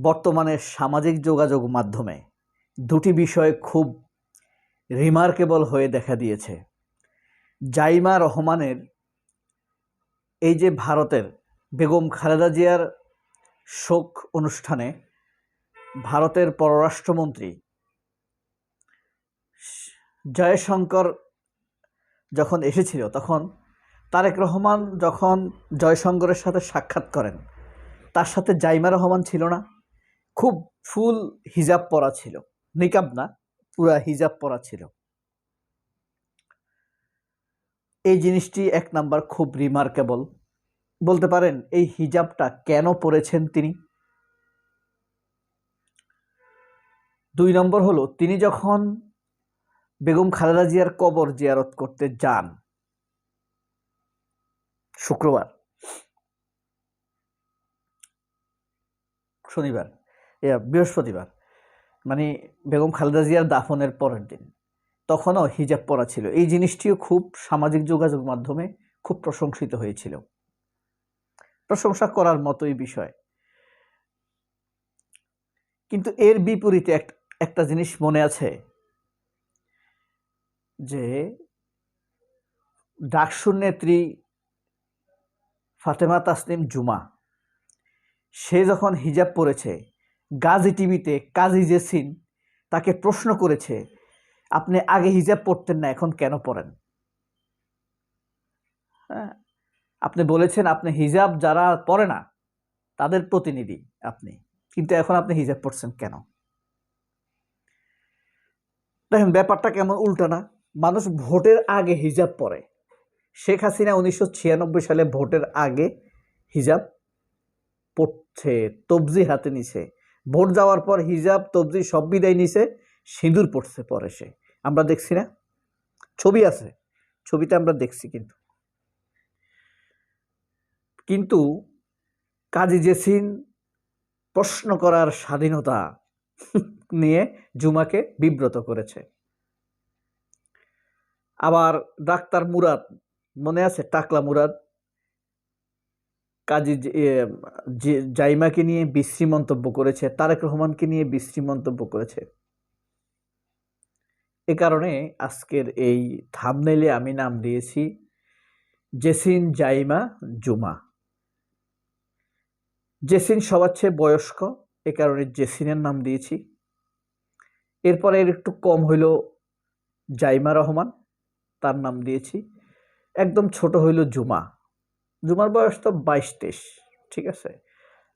বর্তমানে সামাজিক যোগাযোগ মাধ্যমে দুটি বিষয় খুব রিমার্কেবল হয়ে দেখা দিয়েছে। জাইমা রহমানের এই যে ভারতের বেগম খালেদা জিয়ার শোক অনুষ্ঠানে ভারতের পররাষ্ট্রমন্ত্রী জয়শঙ্কর যখন এসেছিল, তখন তারেক রহমান যখন জয়শঙ্করের সাথে সাক্ষাৎ করেন, তার সাথে জাইমা রহমান ছিল না? খুব ফুল হিজাব পরা ছিল, নিকাব না, পুরা হিজাব পরা ছিল। এই জিনিসটি এক নাম্বার খুব রিমার্কেবল। বলতে পারেন এই হিজাবটা কেন পরেছেন তিনি। 2 নম্বর হলো, তিনি যখন বেগম খালেদা জিয়ার কবর জিয়ারত করতে যান বৃহস্পতিবার, মানে বেগম খালেদা জিয়ার দাফনের পরের দিন, তখনও হিজাব পরা ছিল। এই জিনিসটিও খুব সামাজিক যোগাযোগ মাধ্যমে খুব প্রশংসিত হয়েছিল, প্রশংসা করার মতোই বিষয়। কিন্তু এর বিপরীতে একটা জিনিস মনে আছে যে ডাকসুর নেত্রী ফাতেমা তাসনিম জুমা, সে যখন হিজাব পরেছে, গাজী টিভিতে কাজী জেসিন তাকে প্রশ্ন করেছে, আপনি আগে হিজাব পরতেন না, এখন কেন পরেন? হ্যাঁ, আপনি বলেছেন আপনি হিজাব যারা পরে না তাদের প্রতিনিধি আপনি, কিন্তু এখন আপনি হিজাব পরছেন কেন? দেখেন ব্যাপারটা কেমন উল্টা না? মানুষ ভোটের আগে হিজাব পরে। শেখ হাসিনা 1996 সালে ভোটের আগে হিজাব পড়ছে, তবজি হাতে নিছে। ভোট যাওয়ার পর হিজাব তবজি সব বিদায় নিছে, সিঁদুর পড়ছে পরে সে। আমরা দেখছি না? ছবি আছে, ছবিতে আমরা দেখছি। কিন্তু কাজী জেসিন প্রশ্ন করার স্বাধীনতা নিয়ে জুমাকে বিব্রত করেছে। আবার ডাক্তার মুরাদ, মনে আছে? টাকলা মুরাদ কাজী জাইমাকে নিয়ে বিশ্রী মন্তব্য করেছে, তারেক রহমানকে নিয়ে বিশ্রী মন্তব্য করেছে। এ কারণে আজকের এই থাম্বনেইলে আমি নাম দিয়েছি জেসিন জাইমা জুমা। জেসিন সবার চেয়ে বয়স্ক, এ কারণে জেসিনের নাম দিয়েছি। এরপরে এর একটু কম হইল জাইমা রহমান, তার নাম দিয়েছি। একদম ছোট হইল জুমা, জুমার বয়স তো 22-23, ঠিক আছে।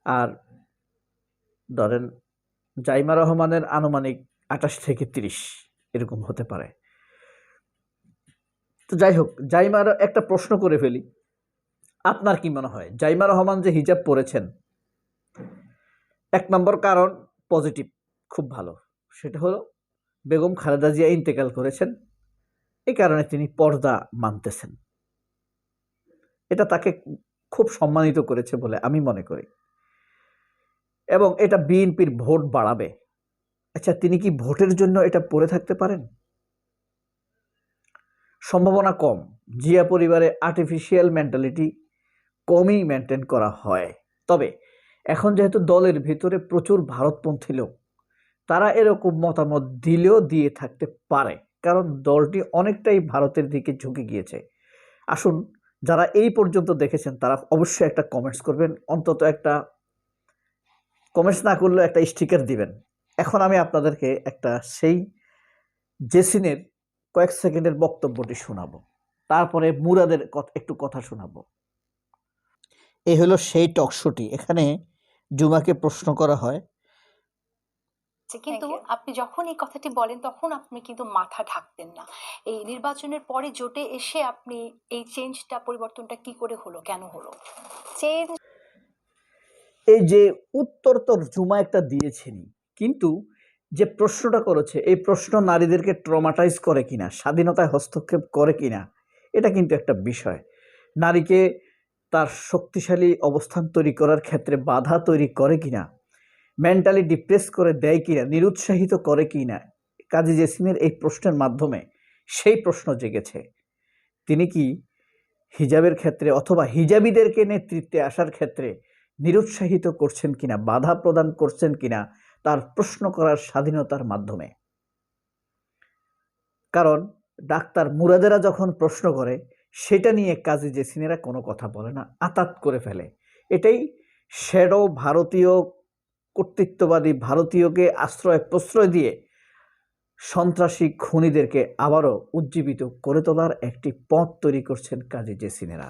আর ধরেন জাইমা রহমানের আনুমানিক 28 থেকে 30 এরকম হতে পারে। তো যাই হোক, জাইমার একটা প্রশ্ন করে ফেলি, আপনার কি মনে হয় জাইমা রহমান যে হিজাব পরেছেন, 1 নম্বর কারণ পজিটিভ, খুব ভালো, সেটা হলো বেগম খালেদা জিয়া ইন্তেকাল করেছেন, এই কারণে তিনি পর্দা মানতেছেন। এটা তাকে খুব সম্মানিত করেছে বলে আমি মনে করি, এবং এটা বিএনপির ভোট বাড়াবে। আচ্ছা, তিনি কি ভোটের জন্য এটা পরে থাকতে পারেন? সম্ভাবনা কম। জিয়া পরিবারে আর্টিফিশিয়াল মেন্টালিটি কমই মেনটেন করা হয়। তবে এখন যেহেতু দলের ভিতরে প্রচুর ভারতপন্থী লোক, তারা এরকম মতামত দিলেও দিয়ে থাকতে পারে, কারণ দলটি অনেকটাই ভারতের দিকে ঝুঁকে গিয়েছে। আসুন, যারা এই পর্যন্ত দেখেছেন তারা অবশ্যই একটা কমেন্টস করবেন, অন্তত একটা কমেন্টস না করলেও একটা স্টিকার দিবেন। এখন আমি আপনাদেরকে একটা সেই জেসিনের কয়েক সেকেন্ডের বক্তব্যটি শোনাবো, তারপরে মুরাদের একটু কথা শোনাবো। এই হলো সেই টকশোটি, এখানে জুমাকে প্রশ্ন করা হয়। কিন্তু আপনি যখন এই কথাটি বলেন তখন আপনি কিন্তু মাথা ঢাকতেন না। এই নির্বাচনের পরে জোটে এসে আপনি এই চেঞ্জটা, পরিবর্তনটা কি করে হলো, কেন হলো? চেঞ্জ, এই যে উত্তর তো জুমা একটা দিয়েছেন, কিন্তু যে প্রশ্নটা করেছে, এই প্রশ্ন নারীদেরকে ট্রমাটাইজ করে কিনা, স্বাধীনতায় হস্তক্ষেপ করে কিনা, এটা কিন্তু একটা বিষয়। নারীকে তার শক্তিশালী অবস্থান তৈরি করার ক্ষেত্রে বাধা তৈরি করে কিনা, মেন্টালি ডিপ্রেস করে দেয় কিনা, নিরুৎসাহিত করে কিনা, কাজী জেসিনের এই প্রশ্নের মাধ্যমে সেই প্রশ্ন জেগেছে। তিনি কি হিজাবের ক্ষেত্রে অথবা হিজাবিদেরকে নেতৃত্বে আসার ক্ষেত্রে নিরুৎসাহিত করছেন কিনা, বাধা প্রদান করছেন কিনা তার প্রশ্ন করার স্বাধীনতার মাধ্যমে। কারণ ডাক্তার মুরাদেরা যখন প্রশ্ন করে সেটা নিয়ে কাজী জেসিনেরা কোনো কথা বলে না, আতাত করে ফেলে। এটাই শ্যাডো ভারতীয় কর্তৃত্ববাদী ভারতীয়কে আশ্রয় প্রশ্রয় দিয়ে সন্ত্রাসী খুনিদেরকে আবারও উজ্জীবিত করে তোলার একটি পথ তৈরি করছেন কাজী জেসিনেরা।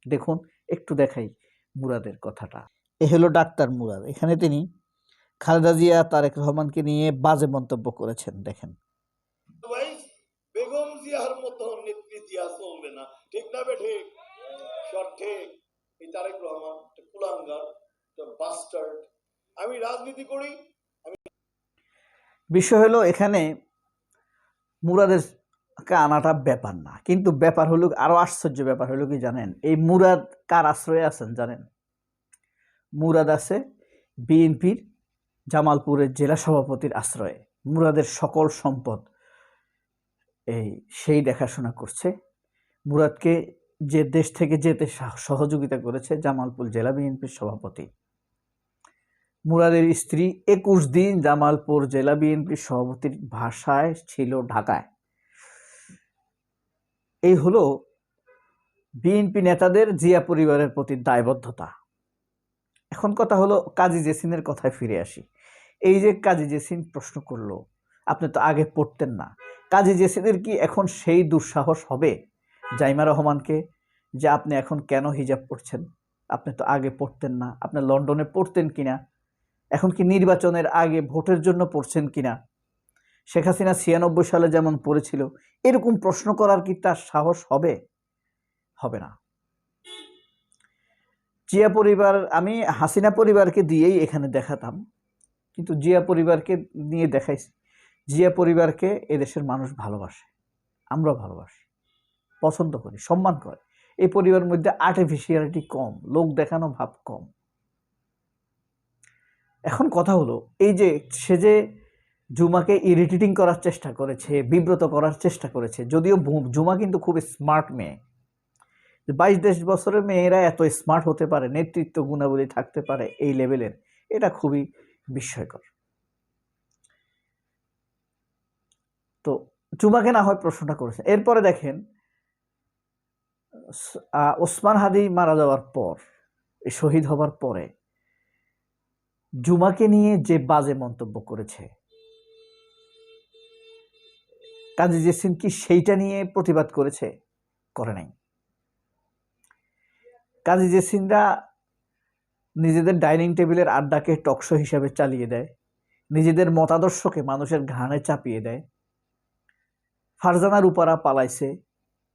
দেখুন, একটু দেখাই মুরাদের কথাটা। এ হলো ডাক্তার মুরাদ। এখানে তিনি খালেদা জিয়া তারেক রহমানকে নিয়ে বাজে মন্তব্য করেছেন। দেখেন, বেগম জিয়ার মতো নেত্রী জিয়া চলবে না, ঠিক না বে ঠিক? ঠিক। এই তারেক রহমান কুলাঙ্গার, বাস্টার্ড। আমি রাজনীতি করি। বিষয় হলো এখানে মুরাদের আনাটা ব্যাপার না, কিন্তু ব্যাপার হলো, আরো আশ্চর্য ব্যাপার হলো কি জানেন? এই মুরাদ কার আশ্রয়ে আছেন জানেন? মুরাদ আছে বিএনপির জামালপুরের জেলা সভাপতির আশ্রয়ে। মুরাদের সকল সম্পদ সেই দেখাশোনা করছে। মুরাদকে যে দেশ থেকে যেতে সহযোগিতা করেছে জামালপুর জেলা বিএনপির সভাপতি। মুরাদের স্ত্রী 21 দিন জামালপুর জেলা বিএনপির সভাপতির ভাষায় ছিল ঢাকায়। এই হলো বিএনপি নেতাদের জিয়া পরিবারের প্রতি দায়বদ্ধতা। এখন কথা হলো কাজী জেসিনের কথায় ফিরে আসি। এই যে কাজী জেসিন প্রশ্ন করলো, আপনি তো আগে পড়তেন না। কাজী জেসিনের কি এখন সেই দুঃসাহস হবে জাইমা রহমানকে যে আপনি এখন কেন হিজাব পড়ছেন? আপনি তো আগে পড়তেন না। আপনি লন্ডনে পড়তেন কিনা, এখন কি নির্বাচনের আগে ভোটের জন্য পড়ছেন কিনা, শেখ হাসিনা 96 সালে যেমন পড়েছিল, এরকম প্রশ্ন করার কি তার সাহস হবে? হবে না। জিয়া পরিবার, আমি হাসিনা পরিবারকে দিয়েই এখানে দেখাতাম, কিন্তু জিয়া পরিবারকে নিয়ে দেখাইছি। জিয়া পরিবারকে এদেশের মানুষ ভালোবাসে, আমরা ভালোবাসি, পছন্দ করি, সম্মান করে। এই পরিবারের মধ্যে আর্টিফিশিয়ালিটি কম, লোক দেখানো ভাব কম। এখন কথা হলো, এই যে সে যে জুমাকে ইরিটেটিং করার চেষ্টা করেছে, বিব্রত করার চেষ্টা করেছে, যদিও জুমা কিন্তু খুব স্মার্ট মেয়ে। 22-23 বছরের মেয়েরা এত স্মার্ট হতে পারে, নেতৃত্ব গুণাবলী থাকতে পারে এই লেভেলের, এটা খুবই বিস্ময়কর। তো জুমাকে না হয় প্রশ্নটা করেছে। এরপরে দেখেন, ওসমান হাদি মারা যাওয়ার পর, শহীদ হবার পরে জুমাকে নিয়ে যে বাজে মন্তব্য করেছে, কাজী জেসিন কি সেইটা নিয়ে প্রতিবাদ করেছে? করে নাই। কাজী জেসিনরা নিজেদের ডাইনিং টেবিলের আড্ডাকে টকশো হিসাবে চালিয়ে দেয়, নিজেদের মতাদর্শকে মানুষের ঘাড়ে চাপিয়ে দেয়। ফারজানা রূপারা পালাইছে,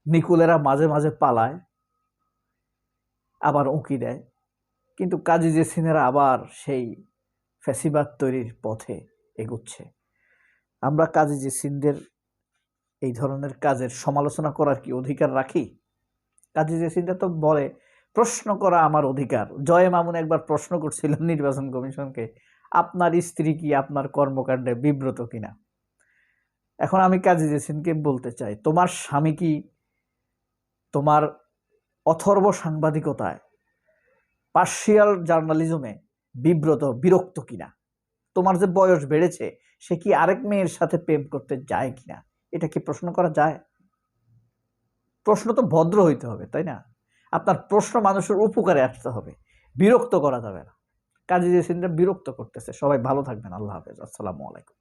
নিকুলেরা মাঝে মাঝে পালায়, আবার উঁকি দেয়, কিন্তু কাজী জেসিনেরা আবার সেই ফ্যাসিবাদ তৈরির পথে এগুচ্ছে। আমরা কাজী জেসিনদের এই ধরনের কাজের সমালোচনা করার কি অধিকার রাখি? কাজী জেসিনরা তো বলে প্রশ্ন করা আমার অধিকার। জয় মামুন একবার প্রশ্ন করছিল নির্বাচন কমিশনকে, আপনার স্ত্রী কি আপনার কর্মকাণ্ডে বিব্রত কিনা? এখন আমি কাজী জেসিনকে বলতে চাই, তোমার স্বামী কি তোমার অথর্ব সাংবাদিকতায়, পার্সিয়াল জার্নালিজমে বিরক্ত কিনা? তোমার যে বয়স বেড়েছে, সে কি আরেক মেয়ের সাথে প্রেম করতে যায় কিনা? এটা কি প্রশ্ন করা যায়? প্রশ্ন তো ভদ্র হইতে হবে, তাই না? আপনার প্রশ্ন মানুষের উপকারে আসতে হবে, বিরক্ত করা যাবে না। কাজী জেসিনরা বিরক্ত করতেছে। সবাই ভালো থাকবেন। আল্লাহ হাফেজ। আসসালামু আলাইকুম।